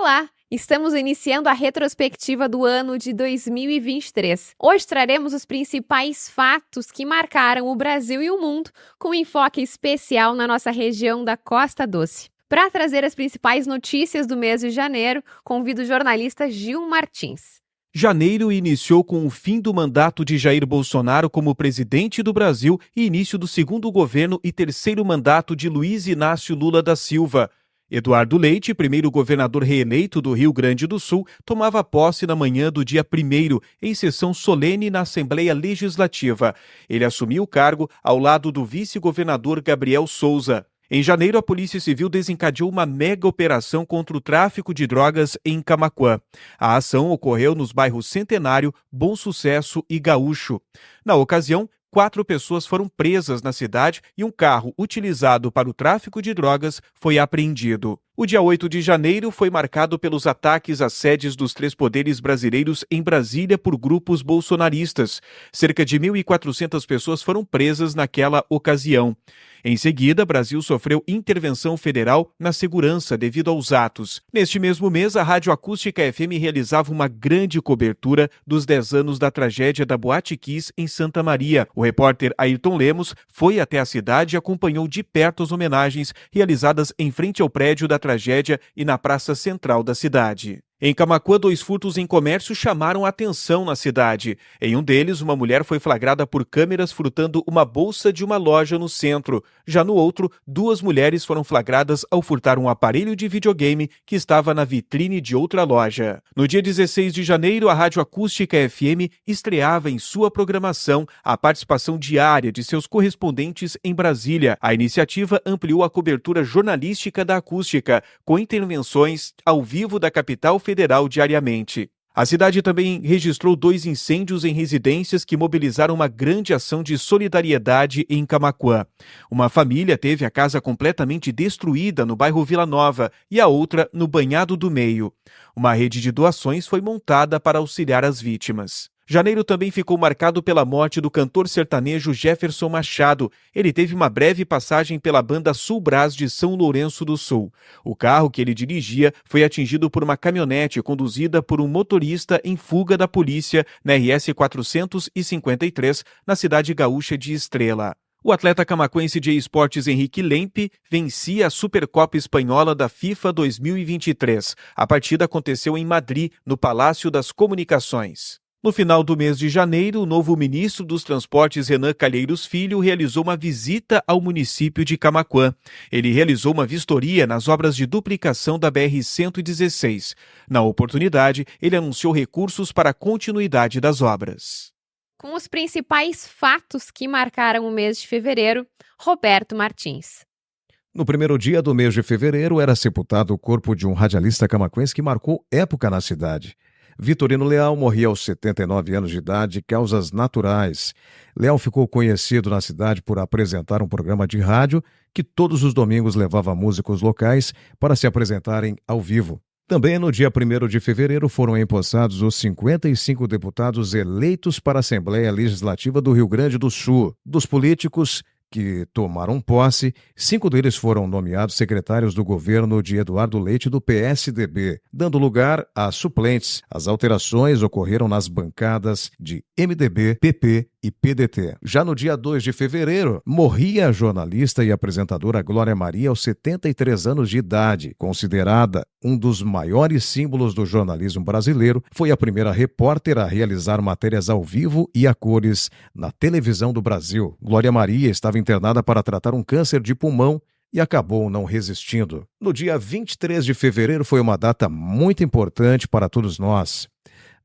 Olá! Estamos iniciando a retrospectiva do ano de 2023. Hoje traremos os principais fatos que marcaram o Brasil e o mundo, com enfoque especial na nossa região da Costa Doce. Para trazer as principais notícias do mês de janeiro, convido o jornalista Gil Martins. Janeiro iniciou com o fim do mandato de Jair Bolsonaro como presidente do Brasil e início do segundo governo e terceiro mandato de Luiz Inácio Lula da Silva. Eduardo Leite, primeiro governador reeleito do Rio Grande do Sul, tomava posse na manhã do dia 1º, em sessão solene na Assembleia Legislativa. Ele assumiu o cargo ao lado do vice-governador Gabriel Souza. Em janeiro, a Polícia Civil desencadeou uma mega operação contra o tráfico de drogas em Camaquã. A ação ocorreu nos bairros Centenário, Bom Sucesso e Gaúcho. Na ocasião, 4 pessoas foram presas na cidade e um carro utilizado para o tráfico de drogas foi apreendido. O dia 8 de janeiro foi marcado pelos ataques às sedes dos 3 poderes brasileiros em Brasília por grupos bolsonaristas. Cerca de 1.400 pessoas foram presas naquela ocasião. Em seguida, Brasil sofreu intervenção federal na segurança devido aos atos. Neste mesmo mês, a Rádio Acústica FM realizava uma grande cobertura dos 10 anos da tragédia da Boate Kiss em Santa Maria. O repórter Ayrton Lemos foi até a cidade e acompanhou de perto as homenagens realizadas em frente ao prédio da tragédia e na praça central da cidade. Em Camaquã, 2 furtos em comércio chamaram a atenção na cidade. Em um deles, uma mulher foi flagrada por câmeras furtando uma bolsa de uma loja no centro. Já no outro, 2 mulheres foram flagradas ao furtar um aparelho de videogame que estava na vitrine de outra loja. No dia 16 de janeiro, a Rádio Acústica FM estreava em sua programação a participação diária de seus correspondentes em Brasília. A iniciativa ampliou a cobertura jornalística da acústica, com intervenções ao vivo da capital federal diariamente. A cidade também registrou 2 incêndios em residências que mobilizaram uma grande ação de solidariedade em Camaquã. Uma família teve a casa completamente destruída no bairro Vila Nova e a outra no Banhado do Meio. Uma rede de doações foi montada para auxiliar as vítimas. Janeiro também ficou marcado pela morte do cantor sertanejo Jefferson Machado. Ele teve uma breve passagem pela banda Sul Brás de São Lourenço do Sul. O carro que ele dirigia foi atingido por uma caminhonete conduzida por um motorista em fuga da polícia na RS 453, na cidade gaúcha de Estrela. O atleta camaquense de esportes Henrique Lempe vencia a Supercopa Espanhola da FIFA 2023. A partida aconteceu em Madrid, no Palácio das Comunicações. No final do mês de janeiro, o novo ministro dos Transportes, Renan Calheiros Filho, realizou uma visita ao município de Camaquã. Ele realizou uma vistoria nas obras de duplicação da BR-116. Na oportunidade, ele anunciou recursos para a continuidade das obras. Com os principais fatos que marcaram o mês de fevereiro, Roberto Martins. No primeiro dia do mês de fevereiro, era sepultado o corpo de um radialista camaquense que marcou época na cidade. Vitorino Leal morria aos 79 anos de idade de causas naturais. Leal ficou conhecido na cidade por apresentar um programa de rádio que todos os domingos levava músicos locais para se apresentarem ao vivo. Também no dia 1º de fevereiro foram empossados os 55 deputados eleitos para a Assembleia Legislativa do Rio Grande do Sul. Dos políticos que tomaram posse, 5 deles foram nomeados secretários do governo de Eduardo Leite do PSDB, dando lugar a suplentes. As alterações ocorreram nas bancadas de MDB, PP e PDT. Já no dia 2 de fevereiro, morria a jornalista e apresentadora Glória Maria aos 73 anos de idade. Considerada um dos maiores símbolos do jornalismo brasileiro, foi a primeira repórter a realizar matérias ao vivo e a cores na televisão do Brasil. Glória Maria estava internada para tratar um câncer de pulmão e acabou não resistindo. No dia 23 de fevereiro foi uma data muito importante para todos nós.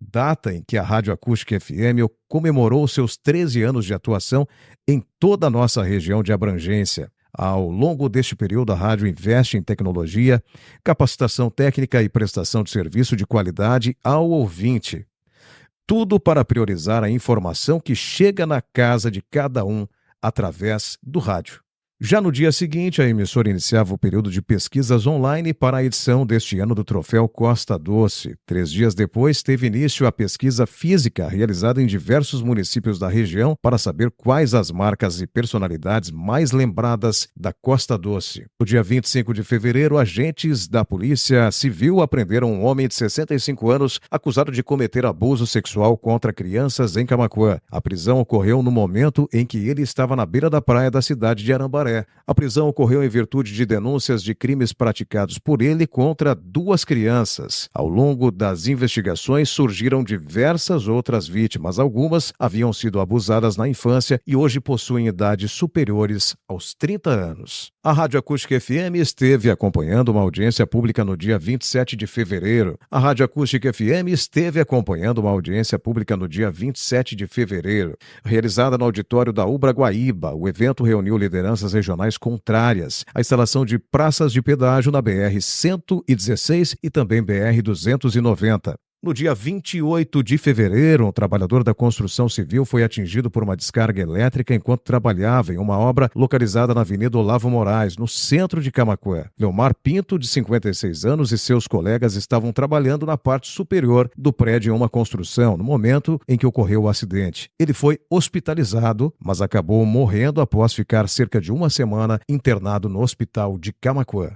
Data em que a Rádio Acústica FM comemorou seus 13 anos de atuação em toda a nossa região de abrangência. Ao longo deste período, a rádio investe em tecnologia, capacitação técnica e prestação de serviço de qualidade ao ouvinte. Tudo para priorizar a informação que chega na casa de cada um através do rádio. Já no dia seguinte, a emissora iniciava o período de pesquisas online para a edição deste ano do Troféu Costa Doce. 3 dias depois, teve início a pesquisa física realizada em diversos municípios da região para saber quais as marcas e personalidades mais lembradas da Costa Doce. No dia 25 de fevereiro, agentes da Polícia Civil apreenderam um homem de 65 anos acusado de cometer abuso sexual contra crianças em Camaquã. A prisão ocorreu no momento em que ele estava na beira da praia da cidade de Arambaré. A prisão ocorreu em virtude de denúncias de crimes praticados por ele contra 2 crianças. Ao longo das investigações, surgiram diversas outras vítimas. Algumas haviam sido abusadas na infância e hoje possuem idades superiores aos 30 anos. A Rádio Acústica FM esteve acompanhando uma audiência pública no dia 27 de fevereiro. A Rádio Acústica FM esteve acompanhando uma audiência pública no dia 27 de fevereiro. Realizada no auditório da Ubra Guaíba, o evento reuniu lideranças regionais contrárias à instalação de praças de pedágio na BR-116 e também BR-290. No dia 28 de fevereiro, um trabalhador da construção civil foi atingido por uma descarga elétrica enquanto trabalhava em uma obra localizada na Avenida Olavo Moraes, no centro de Camaquã. Leomar Pinto, de 56 anos, e seus colegas estavam trabalhando na parte superior do prédio em uma construção, no momento em que ocorreu o acidente. Ele foi hospitalizado, mas acabou morrendo após ficar cerca de uma semana internado no hospital de Camaquã.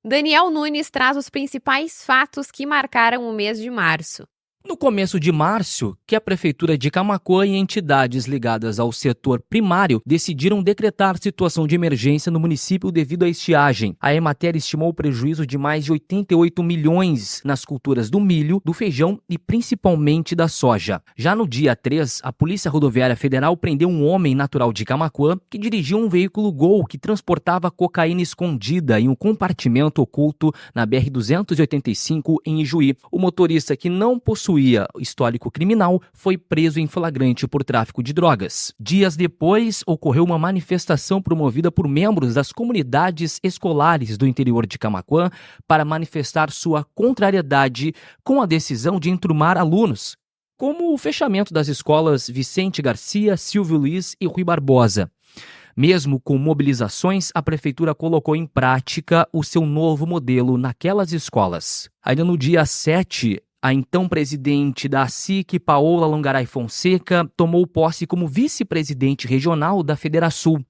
Daniel Nunes traz os principais fatos que marcaram o mês de março. No começo de março, que a Prefeitura de Camaquã e entidades ligadas ao setor primário decidiram decretar situação de emergência no município devido à estiagem. A Emater estimou o prejuízo de mais de 88 milhões nas culturas do milho, do feijão e principalmente da soja. Já no dia 3, a Polícia Rodoviária Federal prendeu um homem natural de Camaquã que dirigia um veículo Gol que transportava cocaína escondida em um compartimento oculto na BR-285 em Ijuí. O motorista, que não possuía histórico criminal, foi preso em flagrante por tráfico de drogas. Dias depois, ocorreu uma manifestação promovida por membros das comunidades escolares do interior de Camaquã para manifestar sua contrariedade com a decisão de enturmar alunos, como o fechamento das escolas Vicente Garcia, Silvio Luiz e Rui Barbosa. Mesmo com mobilizações, a Prefeitura colocou em prática o seu novo modelo naquelas escolas. Ainda no dia 7, a então presidente da SIC, Paola Longaray Fonseca, tomou posse como vice-presidente regional da Federasul.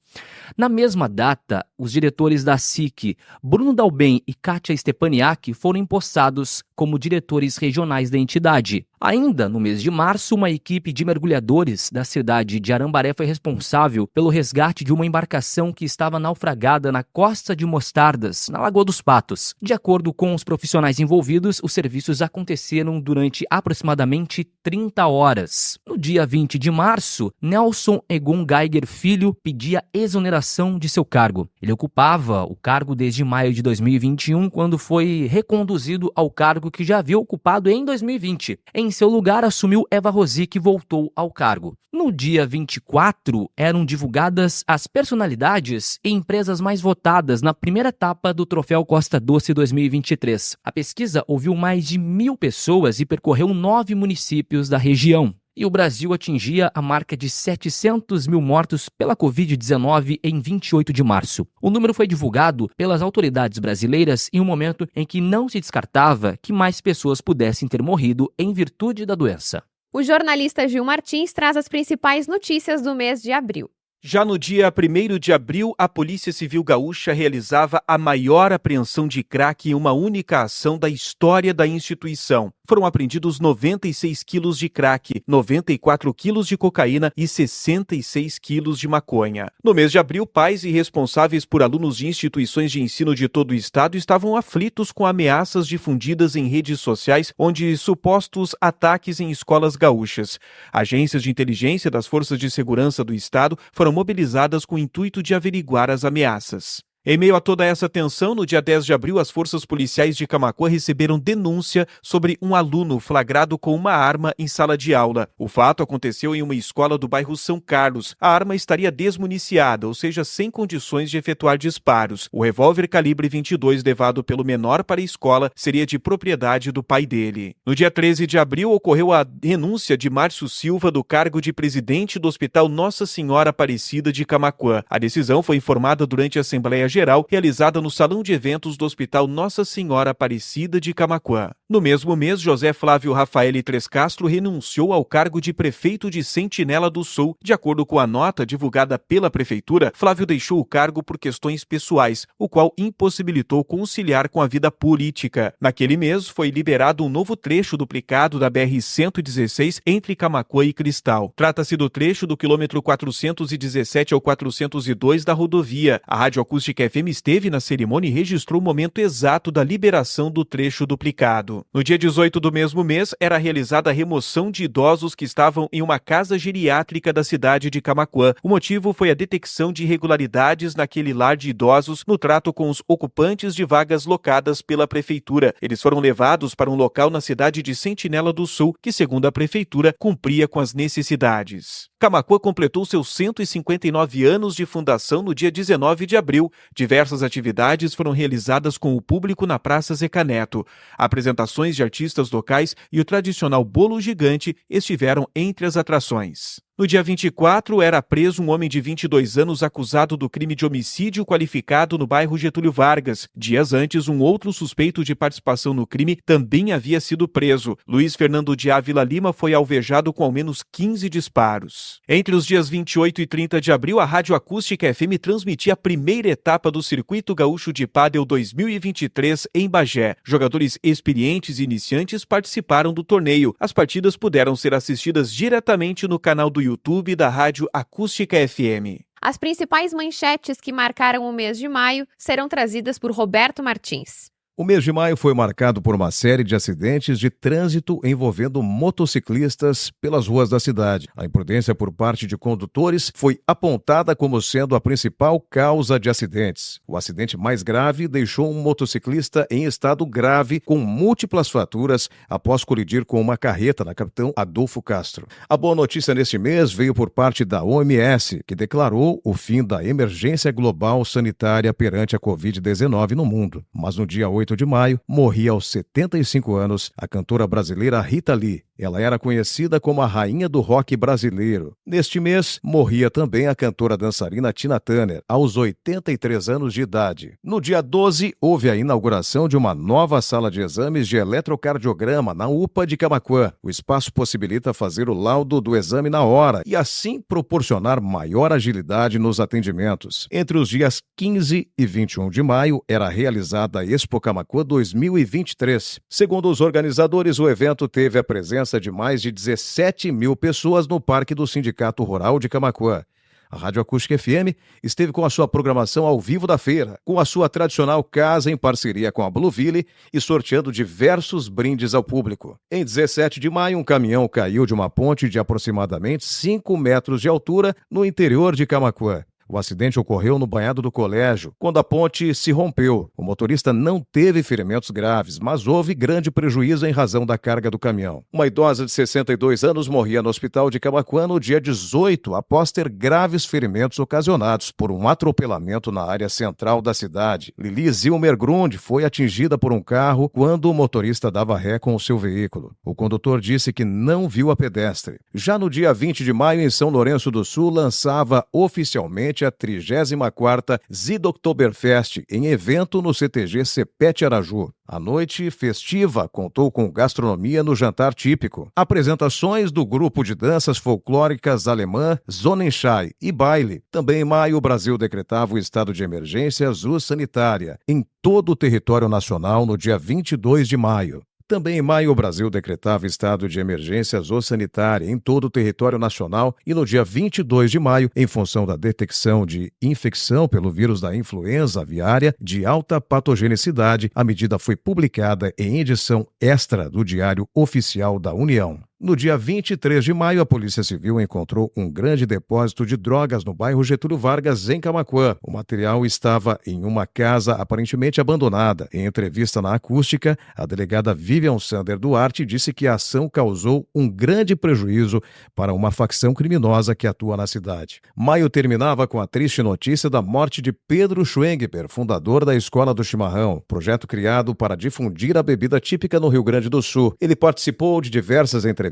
Na mesma data, os diretores da SIC, Bruno Dalben e Kátia Stepaniak, foram empossados como diretores regionais da entidade. Ainda no mês de março, uma equipe de mergulhadores da cidade de Arambaré foi responsável pelo resgate de uma embarcação que estava naufragada na Costa de Mostardas, na Lagoa dos Patos. De acordo com os profissionais envolvidos, os serviços aconteceram durante aproximadamente 30 horas. No dia 20 de março, Nelson Egon Geiger Filho pedia exoneração de seu cargo. Ele ocupava o cargo desde maio de 2021, quando foi reconduzido ao cargo que já havia ocupado em 2020. Em seu lugar, assumiu Eva Rosi, que voltou ao cargo. No dia 24, eram divulgadas as personalidades e empresas mais votadas na primeira etapa do Troféu Costa Doce 2023. A pesquisa ouviu mais de 1.000 pessoas e percorreu 9 municípios da região. E o Brasil atingia a marca de 700 mil mortos pela Covid-19 em 28 de março. O número foi divulgado pelas autoridades brasileiras em um momento em que não se descartava que mais pessoas pudessem ter morrido em virtude da doença. O jornalista Gil Martins traz as principais notícias do mês de abril. Já no dia 1º de abril, a Polícia Civil Gaúcha realizava a maior apreensão de crack em uma única ação da história da instituição. Foram apreendidos 96 quilos de crack, 94 quilos de cocaína e 66 quilos de maconha. No mês de abril, pais e responsáveis por alunos de instituições de ensino de todo o estado estavam aflitos com ameaças difundidas em redes sociais, onde supostos ataques em escolas gaúchas. Agências de inteligência das Forças de Segurança do Estado foram mobilizadas com o intuito de averiguar as ameaças. Em meio a toda essa tensão, no dia 10 de abril, as forças policiais de Camaquã receberam denúncia sobre um aluno flagrado com uma arma em sala de aula. O fato aconteceu em uma escola do bairro São Carlos. A arma estaria desmuniciada, ou seja, sem condições de efetuar disparos. O revólver calibre 22 levado pelo menor para a escola seria de propriedade do pai dele. No dia 13 de abril, ocorreu a renúncia de Márcio Silva do cargo de presidente do Hospital Nossa Senhora Aparecida de Camaquã. A decisão foi informada durante a Assembleia Geral, realizada no Salão de Eventos do Hospital Nossa Senhora Aparecida de Camaquã. No mesmo mês, José Flávio Rafael Tres Castro renunciou ao cargo de prefeito de Sentinela do Sul. De acordo com a nota divulgada pela prefeitura, Flávio deixou o cargo por questões pessoais, o qual impossibilitou conciliar com a vida política. Naquele mês, foi liberado um novo trecho duplicado da BR-116 entre Camaquã e Cristal. Trata-se do trecho do quilômetro 417 ao 402 da rodovia. A Rádio Acústica FM esteve na cerimônia e registrou o momento exato da liberação do trecho duplicado. No dia 18 do mesmo mês, era realizada a remoção de idosos que estavam em uma casa geriátrica da cidade de Camaquã. O motivo foi a detecção de irregularidades naquele lar de idosos no trato com os ocupantes de vagas locadas pela prefeitura. Eles foram levados para um local na cidade de Sentinela do Sul, que, segundo a prefeitura, cumpria com as necessidades. Camaquã completou seus 159 anos de fundação no dia 19 de abril. Diversas atividades foram realizadas com o público na Praça Zeca Neto. Apresentações de artistas locais e o tradicional bolo gigante estiveram entre as atrações. No dia 24, era preso um homem de 22 anos acusado do crime de homicídio qualificado no bairro Getúlio Vargas. Dias antes, um outro suspeito de participação no crime também havia sido preso. Luiz Fernando de Ávila Lima foi alvejado com ao menos 15 disparos. Entre os dias 28 e 30 de abril, a Rádio Acústica FM transmitia a primeira etapa do Circuito Gaúcho de Pádel 2023 em Bagé. Jogadores experientes e iniciantes participaram do torneio. As partidas puderam ser assistidas diretamente no canal do YouTube da Rádio Acústica FM. As principais manchetes que marcaram o mês de maio serão trazidas por Roberto Martins. O mês de maio foi marcado por uma série de acidentes de trânsito envolvendo motociclistas pelas ruas da cidade. A imprudência por parte de condutores foi apontada como sendo a principal causa de acidentes. O acidente mais grave deixou um motociclista em estado grave com múltiplas fraturas após colidir com uma carreta na Capitão Adolfo Castro. A boa notícia neste mês veio por parte da OMS, que declarou o fim da emergência global sanitária perante a Covid-19 no mundo. Mas no dia 8 de maio, morria aos 75 anos a cantora brasileira Rita Lee. Ela era conhecida como a rainha do rock brasileiro. Neste mês, morria também a cantora dançarina Tina Turner, aos 83 anos de idade. No dia 12, houve a inauguração de uma nova sala de exames de eletrocardiograma na UPA de Camaquã. O espaço possibilita fazer o laudo do exame na hora e assim proporcionar maior agilidade nos atendimentos. Entre os dias 15 e 21 de maio, era realizada a Expo Camaquã 2023. Segundo os organizadores, o evento teve a presença de mais de 17 mil pessoas no Parque do Sindicato Rural de Camaquã. A Rádio Acústica FM esteve com a sua programação ao vivo da feira, com a sua tradicional casa em parceria com a Blueville e sorteando diversos brindes ao público. Em 17 de maio, um caminhão caiu de uma ponte de aproximadamente 5 metros de altura no interior de Camaquã. O acidente ocorreu no banhado do colégio, quando a ponte se rompeu. O motorista não teve ferimentos graves, mas houve grande prejuízo em razão da carga do caminhão. Uma idosa de 62 anos morria no hospital de Camaquã no dia 18, após ter graves ferimentos ocasionados por um atropelamento na área central da cidade. Lili Zilmer Grund foi atingida por um carro quando o motorista dava ré com o seu veículo. O condutor disse que não viu a pedestre. Já no dia 20 de maio, em São Lourenço do Sul, lançava oficialmente a 34ª Zidoktoberfest, em evento no CTG Cepete Araju. A noite festiva contou com gastronomia no jantar típico, apresentações do grupo de danças folclóricas alemã Sonnenschein e baile. Também em maio, o Brasil decretava o estado de emergência sanitária em todo o território nacional no dia 22 de maio. Também em maio, o Brasil decretava estado de emergência zoossanitária em todo o território nacional e no dia 22 de maio, em função da detecção de infecção pelo vírus da influenza aviária de alta patogenicidade, a medida foi publicada em edição extra do Diário Oficial da União. No dia 23 de maio, a Polícia Civil encontrou um grande depósito de drogas no bairro Getúlio Vargas, em Camaquã. O material estava em uma casa aparentemente abandonada. Em entrevista na Acústica, a delegada Vivian Sander Duarte disse que a ação causou um grande prejuízo para uma facção criminosa que atua na cidade. Maio terminava com a triste notícia da morte de Pedro Schwengber, fundador da Escola do Chimarrão, projeto criado para difundir a bebida típica no Rio Grande do Sul. Ele participou de diversas entrevistas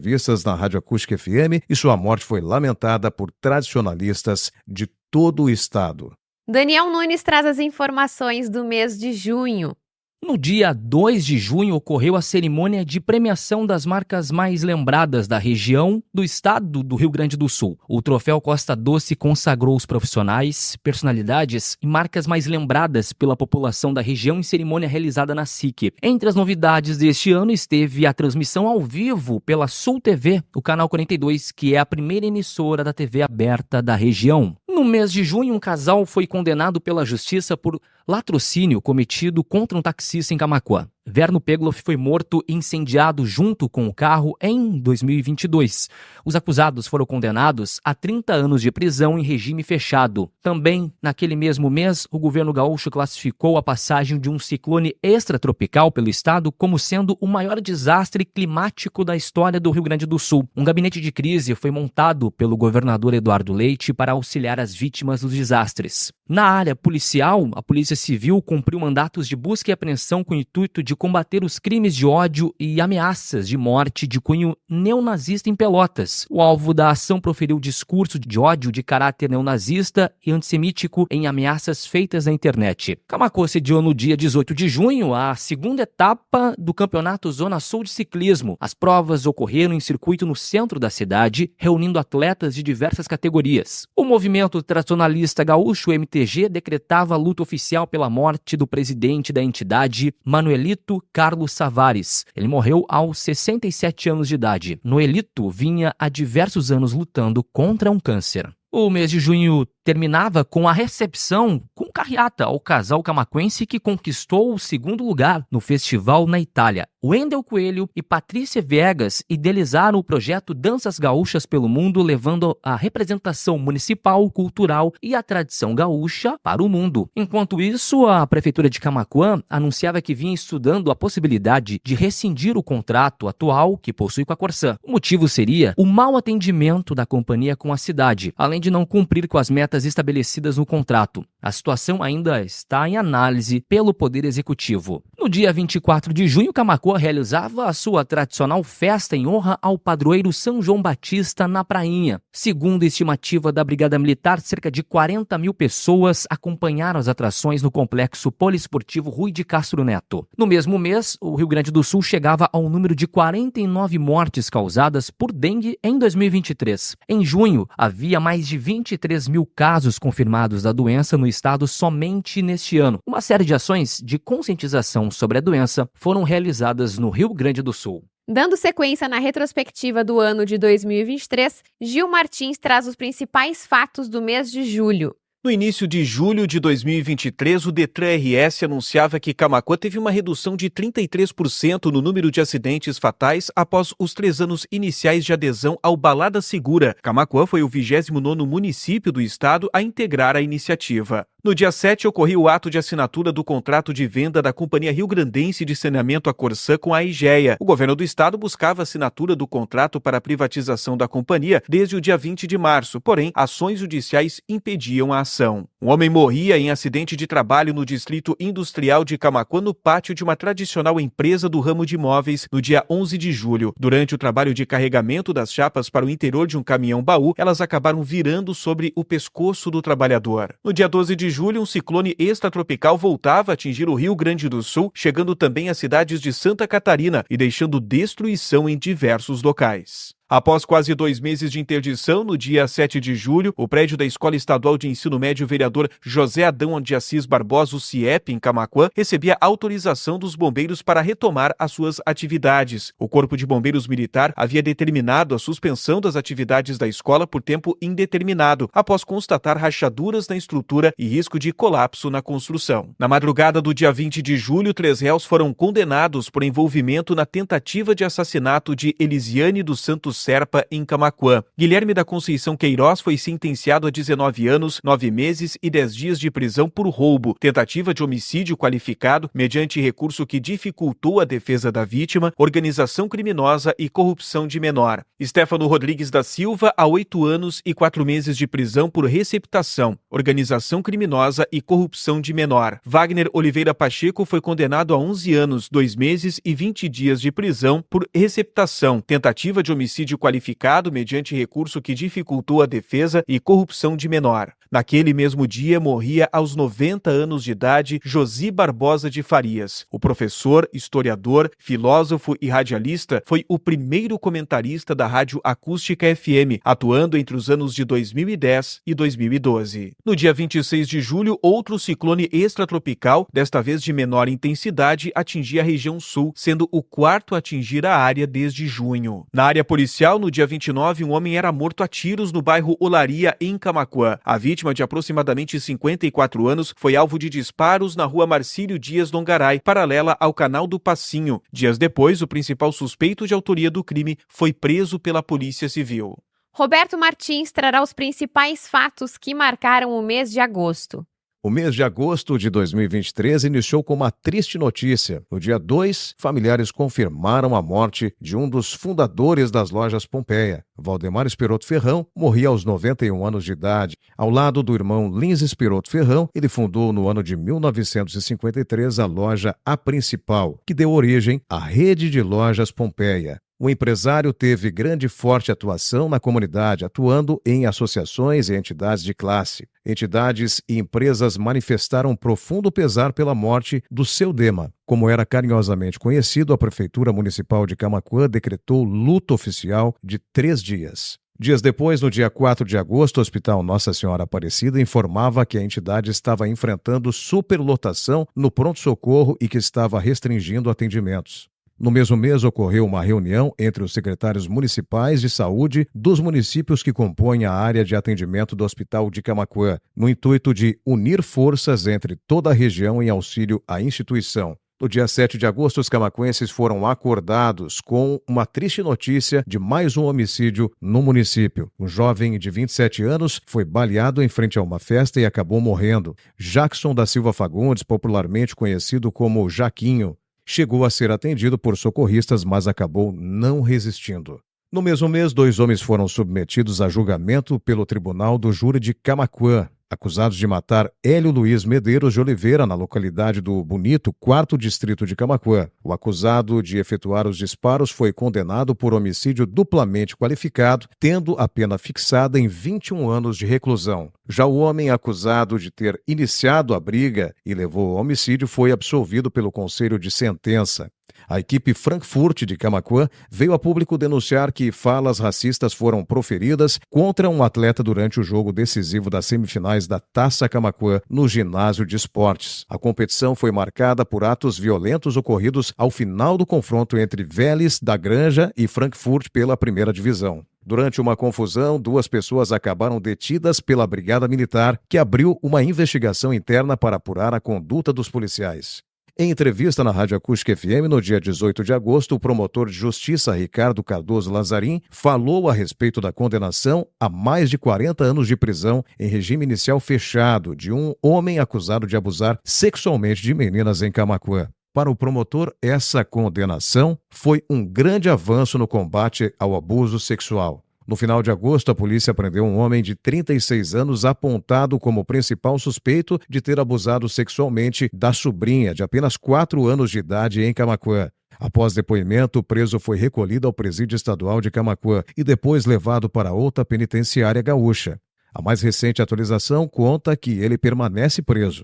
na Rádio Acústica FM e sua morte foi lamentada por tradicionalistas de todo o estado. Daniel Nunes traz as informações do mês de junho. No dia 2 de junho ocorreu a cerimônia de premiação das marcas mais lembradas da região do estado do Rio Grande do Sul. O troféu Costa Doce consagrou os profissionais, personalidades e marcas mais lembradas pela população da região em cerimônia realizada na SIC. Entre as novidades deste ano esteve a transmissão ao vivo pela Sul TV, o canal 42, que é a primeira emissora da TV aberta da região. No mês de junho, um casal foi condenado pela justiça por latrocínio cometido contra um taxista em Camaquã. Verno Pegloff foi morto e incendiado junto com o carro em 2022. Os acusados foram condenados a 30 anos de prisão em regime fechado. Também, naquele mesmo mês, o governo gaúcho classificou a passagem de um ciclone extratropical pelo estado como sendo o maior desastre climático da história do Rio Grande do Sul. Um gabinete de crise foi montado pelo governador Eduardo Leite para auxiliar as vítimas dos desastres. Na área policial, a Polícia Civil cumpriu mandatos de busca e apreensão com o intuito de combater os crimes de ódio e ameaças de morte de cunho neonazista em Pelotas. O alvo da ação proferiu discurso de ódio de caráter neonazista e antissemítico em ameaças feitas na internet. Camaquã sediou no dia 18 de junho a segunda etapa do Campeonato Zona Sul de Ciclismo. As provas ocorreram em circuito no centro da cidade, reunindo atletas de diversas categorias. O movimento tradicionalista gaúcho, o MTG, decretava luta oficial pela morte do presidente da entidade, Manuelito Carlos Savares. Ele morreu aos 67 anos de idade. Noelito vinha há diversos anos lutando contra um câncer. O mês de junho terminava com a recepção com carreata ao casal camaquense que conquistou o segundo lugar no festival na Itália. Wendel Coelho e Patrícia Viegas idealizaram o projeto Danças Gaúchas pelo Mundo, levando a representação municipal, cultural e a tradição gaúcha para o mundo. Enquanto isso, a Prefeitura de Camaquã anunciava que vinha estudando a possibilidade de rescindir o contrato atual que possui com a Corsã. O motivo seria o mau atendimento da companhia com a cidade, além de não cumprir com as metas estabelecidas no contrato. A situação ainda está em análise pelo Poder Executivo. No dia 24 de junho, Camaquã realizava a sua tradicional festa em honra ao padroeiro São João Batista na Prainha. Segundo a estimativa da Brigada Militar, cerca de 40 mil pessoas acompanharam as atrações no complexo poliesportivo Rui de Castro Neto. No mesmo mês, o Rio Grande do Sul chegava ao número de 49 mortes causadas por dengue em 2023. Em junho, havia mais de 23 mil casos confirmados da doença no estado somente neste ano. Uma série de ações de conscientização sobre a doença foram realizadas no Rio Grande do Sul. Dando sequência na retrospectiva do ano de 2023, Gil Martins traz os principais fatos do mês de julho. No início de julho de 2023, o Detran-RS anunciava que Camaquã teve uma redução de 33% no número de acidentes fatais após os 3 anos iniciais de adesão ao Balada Segura. Camaquã foi o 29º município do estado a integrar a iniciativa. No dia 7, ocorreu o ato de assinatura do contrato de venda da Companhia Rio Grandense de Saneamento a Corsã com a IGEA. O governo do estado buscava a assinatura do contrato para a privatização da companhia desde o dia 20 de março, porém, ações judiciais impediam a ação. Um homem morria em acidente de trabalho no distrito industrial de Camaquã, no pátio de uma tradicional empresa do ramo de imóveis, no dia 11 de julho. Durante o trabalho de carregamento das chapas para o interior de um caminhão-baú, elas acabaram virando sobre o pescoço do trabalhador. No dia 12 de julho, um ciclone extratropical voltava a atingir o Rio Grande do Sul, chegando também às cidades de Santa Catarina e deixando destruição em diversos locais. Após quase 2 meses de interdição, no dia 7 de julho, o prédio da Escola Estadual de Ensino Médio Vereador vereador José Adão de Assis Barbosa, o CIEP, em Camaquã, recebia autorização dos bombeiros para retomar as suas atividades. O Corpo de Bombeiros Militar havia determinado a suspensão das atividades da escola por tempo indeterminado, após constatar rachaduras na estrutura e risco de colapso na construção. Na madrugada do dia 20 de julho, 3 réus foram condenados por envolvimento na tentativa de assassinato de Elisiane dos Santos Serpa, em Camaquã. Guilherme da Conceição Queiroz foi sentenciado a 19 anos, 9 meses e 10 dias de prisão por roubo, tentativa de homicídio qualificado mediante recurso que dificultou a defesa da vítima, organização criminosa e corrupção de menor. Stefano Rodrigues da Silva, a 8 anos e 4 meses de prisão por receptação, organização criminosa e corrupção de menor. Wagner Oliveira Pacheco foi condenado a 11 anos, 2 meses e 20 dias de prisão por receptação, tentativa de homicídio qualificado mediante recurso que dificultou a defesa e corrupção de menor. Naquele mesmo dia, morria aos 90 anos de idade Josi Barbosa de Farias. O professor, historiador, filósofo e radialista foi o primeiro comentarista da Rádio Acústica FM, atuando entre os anos de 2010 e 2012. No dia 26 de julho, outro ciclone extratropical, desta vez de menor intensidade, atingia a região sul, sendo o quarto a atingir a área desde junho. Na área policial, no dia 29, um homem era morto a tiros no bairro Olaria, em Camaquã. A vítima, de aproximadamente 54 anos, foi alvo de disparos na rua Marcílio Dias Dongaray, paralela ao Canal do Passinho. Dias depois, o principal suspeito de autoria do crime foi preso pela Polícia Civil. Roberto Martins trará os principais fatos que marcaram o mês de agosto. O mês de agosto de 2023 iniciou com uma triste notícia. No dia 2, familiares confirmaram a morte de um dos fundadores das lojas Pompeia. Valdemar Esperoto Ferrão morria aos 91 anos de idade. Ao lado do irmão Lins Esperoto Ferrão, ele fundou no ano de 1953 a loja A Principal, que deu origem à rede de lojas Pompeia. O empresário teve grande e forte atuação na comunidade, atuando em associações e entidades de classe. Entidades e empresas manifestaram profundo pesar pela morte do seu Dema. Como era carinhosamente conhecido, a Prefeitura Municipal de Camaquã decretou luto oficial de 3 dias. Dias depois, no dia 4 de agosto, o Hospital Nossa Senhora Aparecida informava que a entidade estava enfrentando superlotação no pronto-socorro e que estava restringindo atendimentos. No mesmo mês, ocorreu uma reunião entre os secretários municipais de saúde dos municípios que compõem a área de atendimento do Hospital de Camaquã, no intuito de unir forças entre toda a região em auxílio à instituição. No dia 7 de agosto, os camaquenses foram acordados com uma triste notícia de mais um homicídio no município. Um jovem de 27 anos foi baleado em frente a uma festa e acabou morrendo. Jackson da Silva Fagundes, popularmente conhecido como Jaquinho, chegou a ser atendido por socorristas, mas acabou não resistindo. No mesmo mês, 2 homens foram submetidos a julgamento pelo Tribunal do Júri de Camaquã, acusados de matar Hélio Luiz Medeiros de Oliveira, na localidade do Bonito, 4º distrito de Camaquã. O acusado de efetuar os disparos foi condenado por homicídio duplamente qualificado, tendo a pena fixada em 21 anos de reclusão. Já o homem acusado de ter iniciado a briga e levou ao homicídio foi absolvido pelo Conselho de Sentença. A equipe Frankfurt de Camaquã veio a público denunciar que falas racistas foram proferidas contra um atleta durante o jogo decisivo das semifinais da Taça Camaquã no ginásio de esportes. A competição foi marcada por atos violentos ocorridos ao final do confronto entre Vélez da Granja e Frankfurt pela primeira divisão. Durante uma confusão, 2 pessoas acabaram detidas pela Brigada Militar, que abriu uma investigação interna para apurar a conduta dos policiais. Em entrevista na Rádio Acústica FM, no dia 18 de agosto, o promotor de justiça Ricardo Cardoso Lazarim falou a respeito da condenação a mais de 40 anos de prisão em regime inicial fechado de um homem acusado de abusar sexualmente de meninas em Camaquã. Para o promotor, essa condenação foi um grande avanço no combate ao abuso sexual. No final de agosto, a polícia prendeu um homem de 36 anos apontado como principal suspeito de ter abusado sexualmente da sobrinha de apenas 4 anos de idade em Camaquã. Após depoimento, o preso foi recolhido ao presídio estadual de Camaquã e depois levado para outra penitenciária gaúcha. A mais recente atualização conta que ele permanece preso.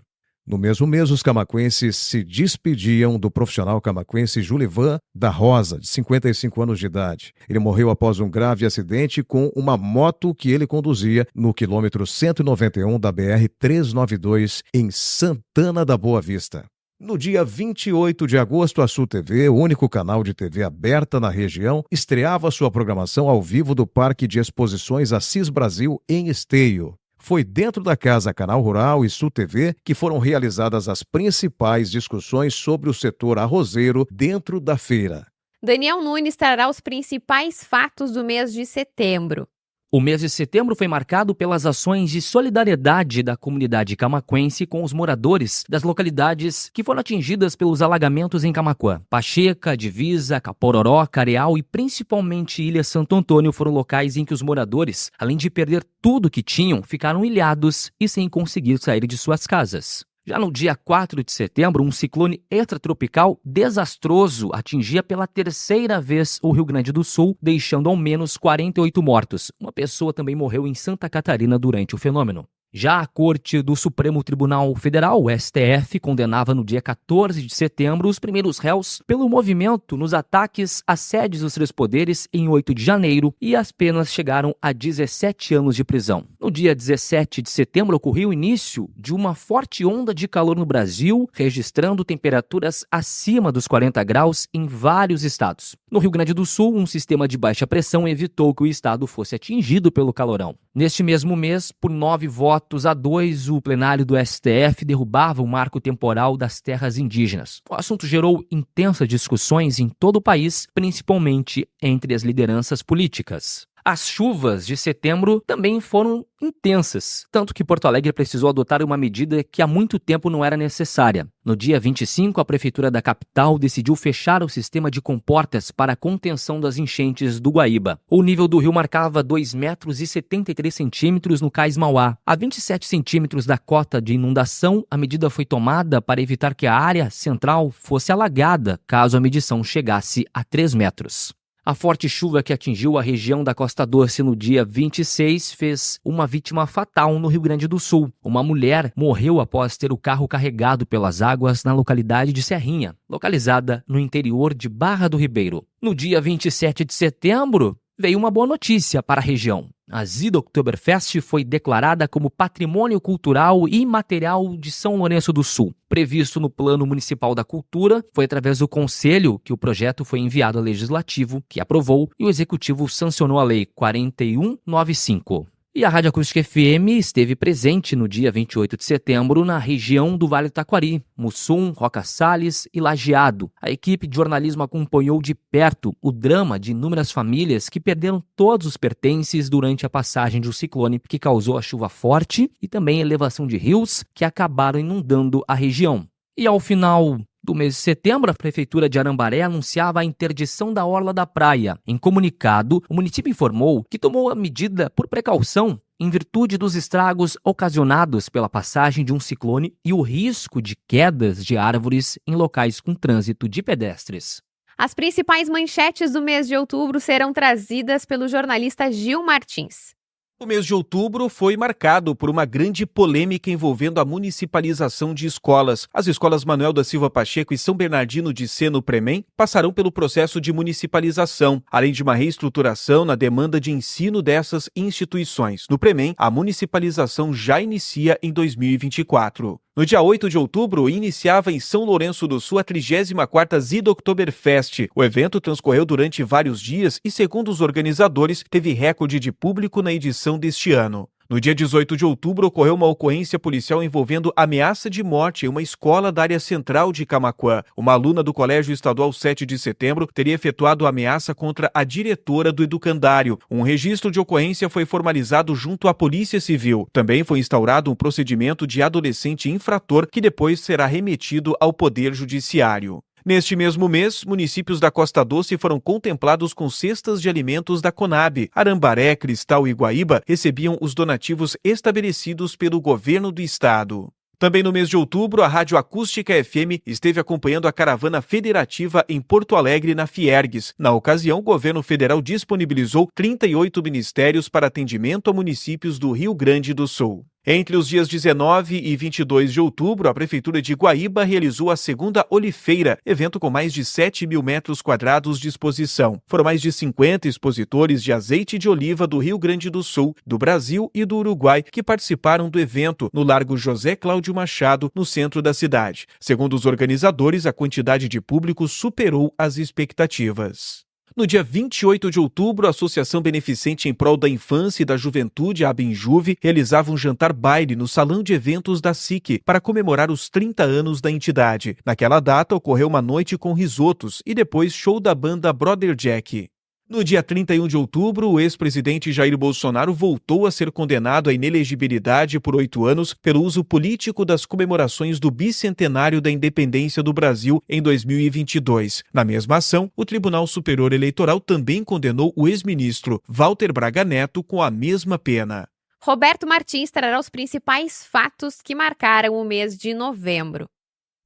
No mesmo mês, os camaquenses se despediam do profissional camaquense Julivan da Rosa, de 55 anos de idade. Ele morreu após um grave acidente com uma moto que ele conduzia no quilômetro 191 da BR-392, em Santana da Boa Vista. No dia 28 de agosto, a Sul TV, o único canal de TV aberta na região, estreava sua programação ao vivo do Parque de Exposições Assis Brasil, em Esteio. Foi dentro da Casa Canal Rural e Sul TV que foram realizadas as principais discussões sobre o setor arrozeiro dentro da feira. Daniel Nunes trará os principais fatos do mês de setembro. O mês de setembro foi marcado pelas ações de solidariedade da comunidade camaquense com os moradores das localidades que foram atingidas pelos alagamentos em Camaquã. Pacheca, Divisa, Capororó, Careal e principalmente Ilha Santo Antônio foram locais em que os moradores, além de perder tudo que tinham, ficaram ilhados e sem conseguir sair de suas casas. Já no dia 4 de setembro, um ciclone extratropical desastroso atingia pela terceira vez o Rio Grande do Sul, deixando ao menos 48 mortos. Uma pessoa também morreu em Santa Catarina durante o fenômeno. Já a Corte do Supremo Tribunal Federal, o STF, condenava no dia 14 de setembro os primeiros réus pelo movimento nos ataques às sedes dos três poderes em 8 de janeiro e as penas chegaram a 17 anos de prisão. No dia 17 de setembro ocorreu o início de uma forte onda de calor no Brasil, registrando temperaturas acima dos 40 graus em vários estados. No Rio Grande do Sul, um sistema de baixa pressão evitou que o estado fosse atingido pelo calorão. Neste mesmo mês, por 9 votos a 2, o plenário do STF derrubava o marco temporal das terras indígenas. O assunto gerou intensas discussões em todo o país, principalmente entre as lideranças políticas. As chuvas de setembro também foram intensas, tanto que Porto Alegre precisou adotar uma medida que há muito tempo não era necessária. No dia 25, a Prefeitura da capital decidiu fechar o sistema de comportas para a contenção das enchentes do Guaíba. O nível do rio marcava 2,73 metros no Cais Mauá. A 27 centímetros da cota de inundação, a medida foi tomada para evitar que a área central fosse alagada caso a medição chegasse a 3 metros. A forte chuva que atingiu a região da Costa Doce no dia 26 fez uma vítima fatal no Rio Grande do Sul. Uma mulher morreu após ter o carro carregado pelas águas na localidade de Serrinha, localizada no interior de Barra do Ribeiro. No dia 27 de setembro, veio uma boa notícia para a região. A Zida Oktoberfest foi declarada como Patrimônio Cultural e Imaterial de São Lourenço do Sul. Previsto no Plano Municipal da Cultura, foi através do Conselho que o projeto foi enviado ao Legislativo, que aprovou, e o Executivo sancionou a Lei 4195. E a Rádio Acústica FM esteve presente no dia 28 de setembro na região do Vale do Taquari, Mussum, Roca Salles e Lajeado. A equipe de jornalismo acompanhou de perto o drama de inúmeras famílias que perderam todos os pertences durante a passagem de um ciclone que causou a chuva forte e também a elevação de rios que acabaram inundando a região. E ao final do mês de setembro, a Prefeitura de Arambaré anunciava a interdição da orla da praia. Em comunicado, o município informou que tomou a medida por precaução em virtude dos estragos ocasionados pela passagem de um ciclone e o risco de quedas de árvores em locais com trânsito de pedestres. As principais manchetes do mês de outubro serão trazidas pelo jornalista Gil Martins. O mês de outubro foi marcado por uma grande polêmica envolvendo a municipalização de escolas. As escolas Manuel da Silva Pacheco e São Bernardino de Sena, no Premem, passarão pelo processo de municipalização, além de uma reestruturação na demanda de ensino dessas instituições. No Premem, a municipalização já inicia em 2024. No dia 8 de outubro, iniciava em São Lourenço do Sul a 34ª Zida Oktoberfest. O evento transcorreu durante vários dias e, segundo os organizadores, teve recorde de público na edição deste ano. No dia 18 de outubro, ocorreu uma ocorrência policial envolvendo ameaça de morte em uma escola da área central de Camaquã. Uma aluna do Colégio Estadual 7 de Setembro teria efetuado ameaça contra a diretora do educandário. Um registro de ocorrência foi formalizado junto à Polícia Civil. Também foi instaurado um procedimento de adolescente infrator que depois será remetido ao Poder Judiciário. Neste mesmo mês, municípios da Costa Doce foram contemplados com cestas de alimentos da Conab. Arambaré, Cristal e Guaíba recebiam os donativos estabelecidos pelo governo do estado. Também no mês de outubro, a Rádio Acústica FM esteve acompanhando a caravana federativa em Porto Alegre, na Fiergues. Na ocasião, o governo federal disponibilizou 38 ministérios para atendimento a municípios do Rio Grande do Sul. Entre os dias 19 e 22 de outubro, a Prefeitura de Guaíba realizou a segunda Olifeira, evento com mais de 7 mil metros quadrados de exposição. Foram mais de 50 expositores de azeite de oliva do Rio Grande do Sul, do Brasil e do Uruguai que participaram do evento no Largo José Cláudio Machado, no centro da cidade. Segundo os organizadores, a quantidade de público superou as expectativas. No dia 28 de outubro, a Associação Beneficente em Prol da Infância e da Juventude, a Abinjuve, realizava um jantar-baile no Salão de Eventos da SIC para comemorar os 30 anos da entidade. Naquela data, ocorreu uma noite com risotos e depois show da banda Brother Jack. No dia 31 de outubro, o ex-presidente Jair Bolsonaro voltou a ser condenado à inelegibilidade por 8 anos pelo uso político das comemorações do bicentenário da independência do Brasil em 2022. Na mesma ação, o Tribunal Superior Eleitoral também condenou o ex-ministro Walter Braga Neto com a mesma pena. Roberto Martins trará os principais fatos que marcaram o mês de novembro.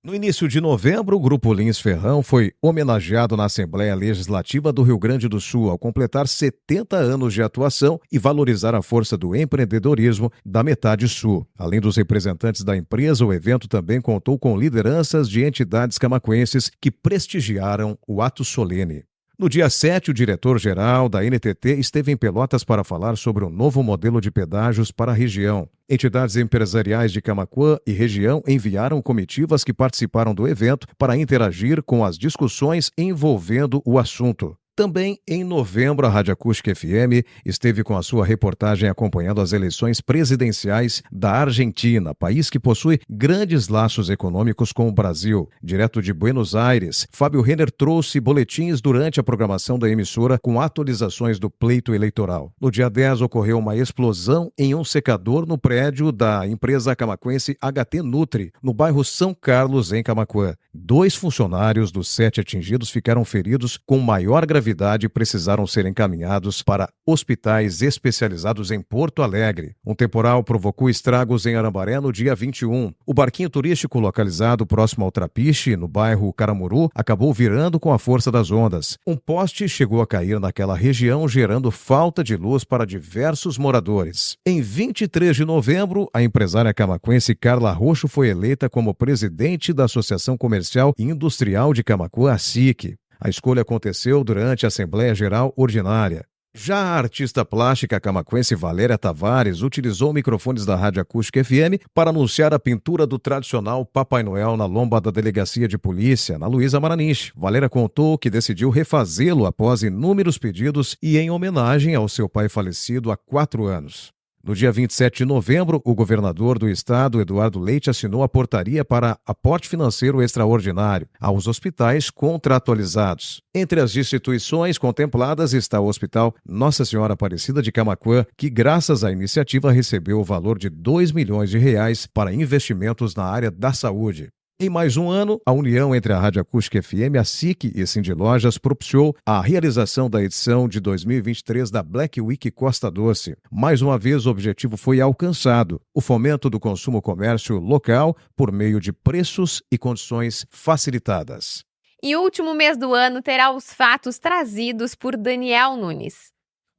No início de novembro, o Grupo Lins Ferrão foi homenageado na Assembleia Legislativa do Rio Grande do Sul ao completar 70 anos de atuação e valorizar a força do empreendedorismo da metade sul. Além dos representantes da empresa, o evento também contou com lideranças de entidades camaquenses que prestigiaram o ato solene. No dia 7, o diretor-geral da NTT esteve em Pelotas para falar sobre um novo modelo de pedágios para a região. Entidades empresariais de Camaquã e região enviaram comitivas que participaram do evento para interagir com as discussões envolvendo o assunto. Também em novembro, a Rádio Acústica FM esteve com a sua reportagem acompanhando as eleições presidenciais da Argentina, país que possui grandes laços econômicos com o Brasil. Direto de Buenos Aires, Fábio Renner trouxe boletins durante a programação da emissora com atualizações do pleito eleitoral. No dia 10, ocorreu uma explosão em um secador no prédio da empresa camaquense HT Nutri, no bairro São Carlos, em Camaquã. 2 funcionários dos 7 atingidos ficaram feridos com maior gravidade e precisaram ser encaminhados para hospitais especializados em Porto Alegre. Um temporal provocou estragos em Arambaré no dia 21. O barquinho turístico localizado próximo ao Trapiche, no bairro Caramuru, acabou virando com a força das ondas. Um poste chegou a cair naquela região, gerando falta de luz para diversos moradores. Em 23 de novembro, a empresária camaquense Carla Roxo foi eleita como presidente da Associação Comercial e Industrial de Camaquã, a SIC. A escolha aconteceu durante a Assembleia Geral Ordinária. Já a artista plástica camaquense Valéria Tavares utilizou microfones da Rádio Acústica FM para anunciar a pintura do tradicional Papai Noel na lomba da Delegacia de Polícia, na Luísa Maranich. Valéria contou que decidiu refazê-lo após inúmeros pedidos e em homenagem ao seu pai falecido há 4 anos. No dia 27 de novembro, o governador do estado, Eduardo Leite, assinou a portaria para aporte financeiro extraordinário aos hospitais contratualizados. Entre as instituições contempladas está o Hospital Nossa Senhora Aparecida de Camaquã, que, graças à iniciativa, recebeu o valor de R$2 milhões para investimentos na área da saúde. Em mais um ano, a união entre a Rádio Acústica FM, a SIC e Cindy Lojas propiciou a realização da edição de 2023 da Black Week Costa Doce. Mais uma vez, o objetivo foi alcançado: o fomento do consumo comércio local por meio de preços e condições facilitadas. E o último mês do ano terá os fatos trazidos por Daniel Nunes.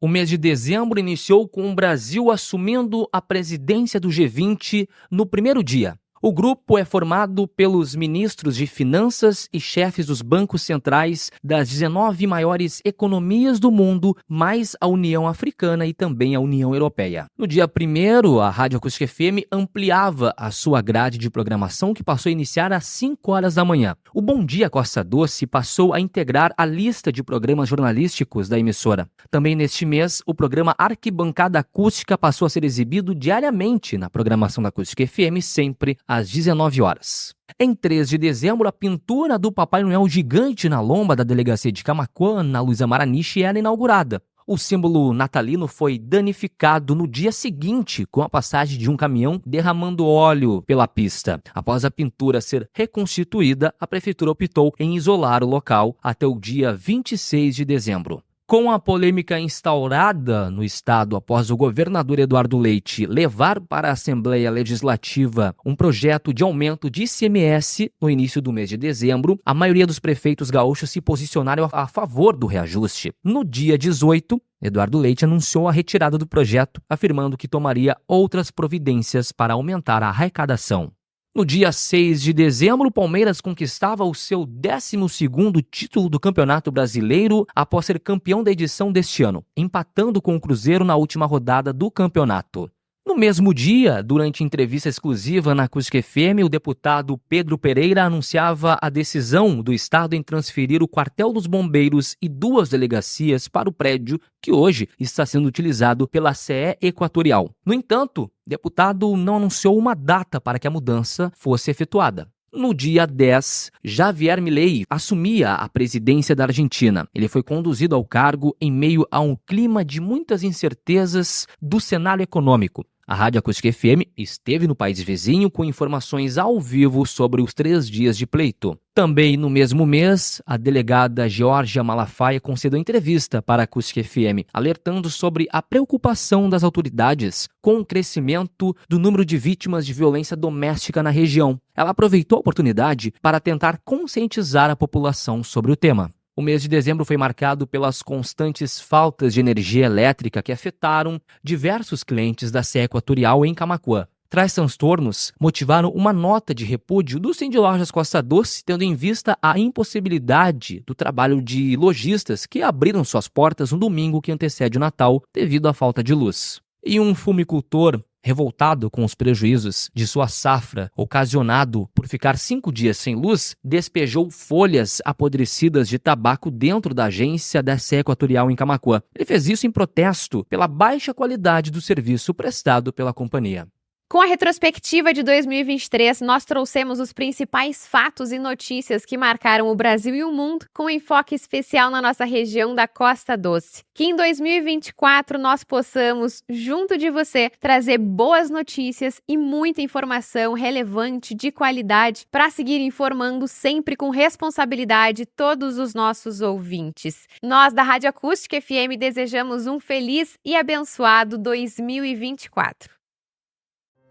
O mês de dezembro iniciou com o Brasil assumindo a presidência do G20 no primeiro dia. O grupo é formado pelos ministros de Finanças e chefes dos bancos centrais das 19 maiores economias do mundo, mais a União Africana e também a União Europeia. No dia 1º, a Rádio Acústica FM ampliava a sua grade de programação, que passou a iniciar às 5 horas da manhã. O Bom Dia Costa Doce passou a integrar a lista de programas jornalísticos da emissora. Também neste mês, o programa Arquibancada Acústica passou a ser exibido diariamente na programação da Acústica FM, sempre às 19 horas. Em 3 de dezembro, a pintura do Papai Noel gigante na lomba da Delegacia de Camaquã, na Luísa Maranich, era inaugurada. O símbolo natalino foi danificado no dia seguinte, com a passagem de um caminhão derramando óleo pela pista. Após a pintura ser reconstituída, a prefeitura optou em isolar o local até o dia 26 de dezembro. Com a polêmica instaurada no estado após o governador Eduardo Leite levar para a Assembleia Legislativa um projeto de aumento de ICMS no início do mês de dezembro, a maioria dos prefeitos gaúchos se posicionaram a favor do reajuste. No dia 18, Eduardo Leite anunciou a retirada do projeto, afirmando que tomaria outras providências para aumentar a arrecadação. No dia 6 de dezembro, o Palmeiras conquistava o seu 12º título do Campeonato Brasileiro após ser campeão da edição deste ano, empatando com o Cruzeiro na última rodada do campeonato. No mesmo dia, durante entrevista exclusiva na Acústica FM, o deputado Pedro Pereira anunciava a decisão do Estado em transferir o quartel dos bombeiros e 2 delegacias para o prédio que hoje está sendo utilizado pela CE Equatorial. No entanto, o deputado não anunciou uma data para que a mudança fosse efetuada. No dia 10, Javier Milei assumia a presidência da Argentina. Ele foi conduzido ao cargo em meio a um clima de muitas incertezas do cenário econômico. A Rádio Acústica FM esteve no país vizinho com informações ao vivo sobre os 3 dias de pleito. Também no mesmo mês, a delegada Georgia Malafaia concedeu entrevista para a Acústica FM, alertando sobre a preocupação das autoridades com o crescimento do número de vítimas de violência doméstica na região. Ela aproveitou a oportunidade para tentar conscientizar a população sobre o tema. O mês de dezembro foi marcado pelas constantes faltas de energia elétrica que afetaram diversos clientes da CE Equatorial em Camaquã. Tais transtornos motivaram uma nota de repúdio do Cindy Lojas Costa Doce, tendo em vista a impossibilidade do trabalho de lojistas que abriram suas portas no domingo que antecede o Natal devido à falta de luz. E um fumicultor revoltado com os prejuízos de sua safra, ocasionado por ficar 5 dias sem luz, despejou folhas apodrecidas de tabaco dentro da agência da CE Equatorial em Camaquã. Ele fez isso em protesto pela baixa qualidade do serviço prestado pela companhia. Com a retrospectiva de 2023, nós trouxemos os principais fatos e notícias que marcaram o Brasil e o mundo, com enfoque especial na nossa região da Costa Doce. Que em 2024 nós possamos, junto de você, trazer boas notícias e muita informação relevante, de qualidade, para seguir informando sempre com responsabilidade todos os nossos ouvintes. Nós da Rádio Acústica FM desejamos um feliz e abençoado 2024.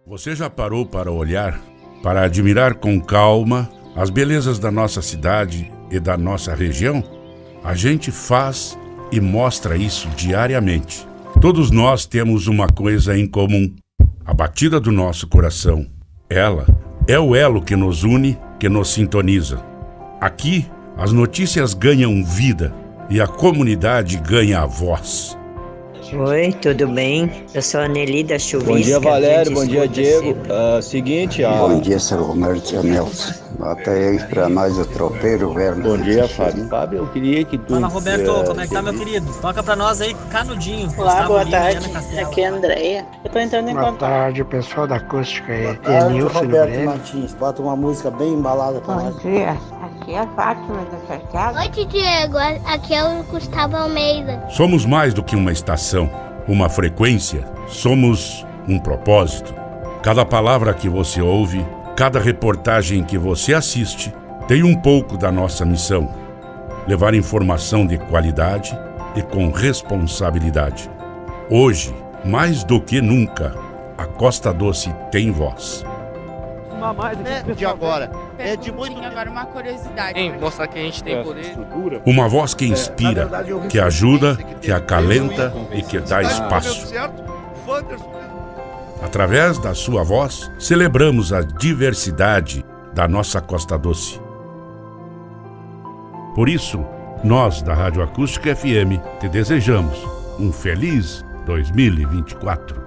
Você já parou para olhar, para admirar com calma as belezas da nossa cidade e da nossa região? A gente faz e mostra isso diariamente. Todos nós temos uma coisa em comum: a batida do nosso coração. Ela é o elo que nos une, que nos sintoniza. Aqui, as notícias ganham vida e a comunidade ganha a voz. Oi, tudo bem? Eu sou a Nelly da Chuvisca. Bom dia, Valério. Bom dia, Diego. Seguinte, Bom dia, seu Romero Nelson. Bota aí pra nós o tropeiro, velho. Bom dia, Fábio. Fábio, eu queria que tu... Fala, Roberto, como é que tá, meu querido? Toca pra nós aí, Canudinho. Olá, boa tarde. Aqui é a Andréia. Eu tô entrando em contato. Boa tarde, pessoal da Acústica. Denilson Roberto Martins, bota uma música bem embalada pra nós. Bom dia. Aqui é a Fátima da Cercada. Oi, Diego. Aqui é o Gustavo Almeida. Somos mais do que uma estação, uma frequência. Somos um propósito. Cada palavra que você ouve, cada reportagem que você assiste, tem um pouco da nossa missão: levar informação de qualidade e com responsabilidade. Hoje, mais do que nunca, a Costa Doce tem voz. De agora. É de muito... Agora uma curiosidade. Mostrar que a gente tem poder. Uma voz que inspira, que ajuda, que acalenta e que dá espaço. Através da sua voz, celebramos a diversidade da nossa Costa Doce. Por isso, nós da Rádio Acústica FM te desejamos um feliz 2024.